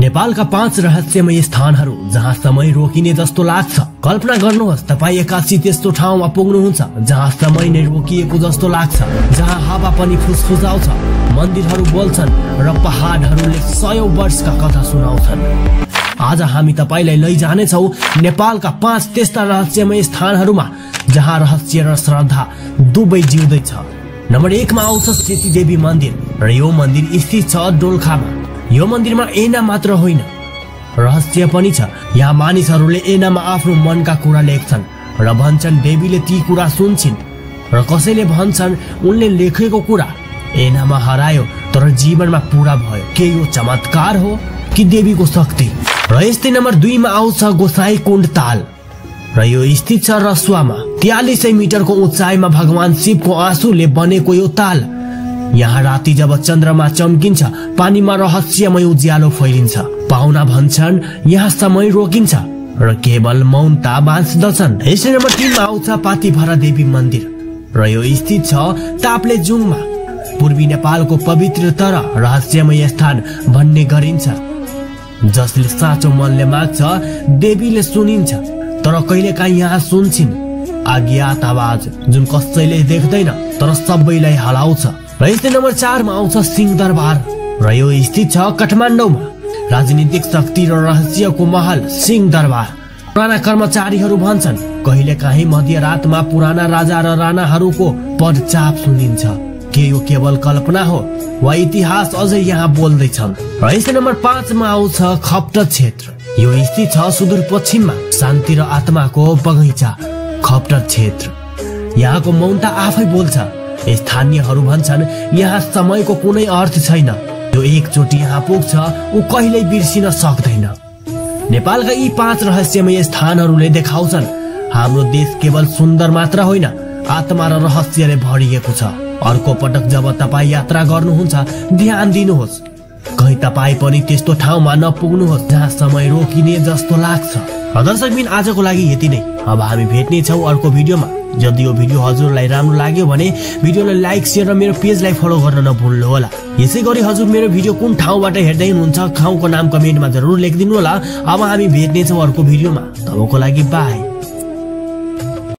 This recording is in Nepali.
नेपालका 5 रहस्यमय स्थानहरू जहाँ समय रोकिने जस्तो लाग्छ। कल्पना गर्नुहोस् तपाईँ एक्कासी त्यस्तो ठाउँमा पुग्नुहुन्छ जहाँ समय नै रोकिएको जस्तो लाग्छ, जहाँ हावा पनि फुसफुसाउँछ, मन्दिरहरू बोल्छन् र पहाडहरूले सयौं वर्षका कथा सुनाउँछन्। आज हामी तपाईलाई लैजानेछौँ नेपालका 5 त्यस्ता रहस्यमय स्थानहरूमा जहाँ रहस्य र श्रद्धा दुवै जिउँदैछ। नम्बर 1 मा आउँछ सेती देवी मन्दिर र यो मन्दिर स्थित छ दोलखामा। यो मन्दिरमा ऐना मात्र होइन, रहस्य पनि छ। यहाँ मानिसहरूले ऐनामा आफ्नो मनका कुरा लेख्छन् र भन्छन् देवीले ती कुरा सुन्छिन्, र कसैले भन्छन् उनले लेखेको कुरा ऐनामा हरायो तर जीवनमा पूरा भयो। के यो चमत्कार हो कि देवीको शक्ति? र यस्तै नम्बर 2 मा आउँछ गोसाईकुण्ड ताल र यो स्थित छ रसुवामा। 4300 मिटरको उचाइमा भगवान शिवको आँसुले बनेको यो ताल। यहाँ राति जब चन्द्रमा चम्किन्छ पानीमा रहस्यमय उज्यालो फैलिन्छ। पाहुना भन्छन् यहाँ समय रोकिन्छ र केवल मौनता बाँच्दछन्। यसै नम्बर 3 मा आउँछ पाथिभरा देवी मन्दिर र यो स्थित छ ताप्लेजुङमा। पूर्वी नेपालको पवित्र तर रहस्यमय स्थान भन्ने गरिन्छ। जसले साँचो मनले माग्छ देवीले सुनिन्छ, तर कहिलेकाहीँ यहाँ सुन्छिन् अज्ञात आवाज जुन कसैले देख्दैन तर सबैलाई हलाउँछ। र यस्तै नम्बर 4 मा आउँछ सिंहदरबार र यो स्थित छ काठमाडौँमा। राजनीतिक शक्ति र रहस्यको महल सिंहदरबार। पुराना कर्मचारीहरू भन्छन् कहिलेकाहीँ मध्यरातमा पुराना राजा र राणाहरूको पदचाप सुनिन्छ। के यो केवल कल्पना हो वा इतिहास अझै यहाँ बोल्दैछन्? र यस्तै नम्बर 5 मा आउँछ खप्टर क्षेत्र। यो स्थित छ सुदूरपश्चिममा। शान्ति र आत्माको बगैँचा खप्टर क्षेत्र। यहाँको मौनता आफै बोल्छ। स्थानीयहरू भन्छन् यहाँ समयको कुनै अर्थ छैन। जो एकचोटि यहाँ पुग्छ ऊ कहिल्यै बिर्सिन सक्दैन। नेपालका यी 5 रहस्यमय स्थानहरूले देखाउँछन् हाम्रो देश केवल सुन्दर मात्र होइन, आत्मा र रहस्यले भरिएको छ। अर्को पटक जब तपाईँ यात्रा गर्नुहुन्छ ध्यान दिनुहोस् कहीं तपाईँ पनि त्यस्तो ठाउँमा नपुग्नुहोस् जहाँ समय रोकिने जस्तो लाग्छ। दर्शकबिन आजको लागि यति नै। अब हामी भेट्ने छौँ अर्को भिडियोमा। यदि यो भिडियो हजुरलाई राम्रो लाग्यो भने भिडियोलाई लाइक शेयर र मेरो पेजलाई फलो गर्न नभुल्नु होला। यसै गरी हजुर मेरो भिडियो कुन ठाउँबाट हेर्दै हुनुहुन्छ ठाउँको नाम कमेन्टमा जरुर लेखिदिनु होला। अब हामी भेट्ने छौँ अर्को भिडियोमा। तबको लागि बाई।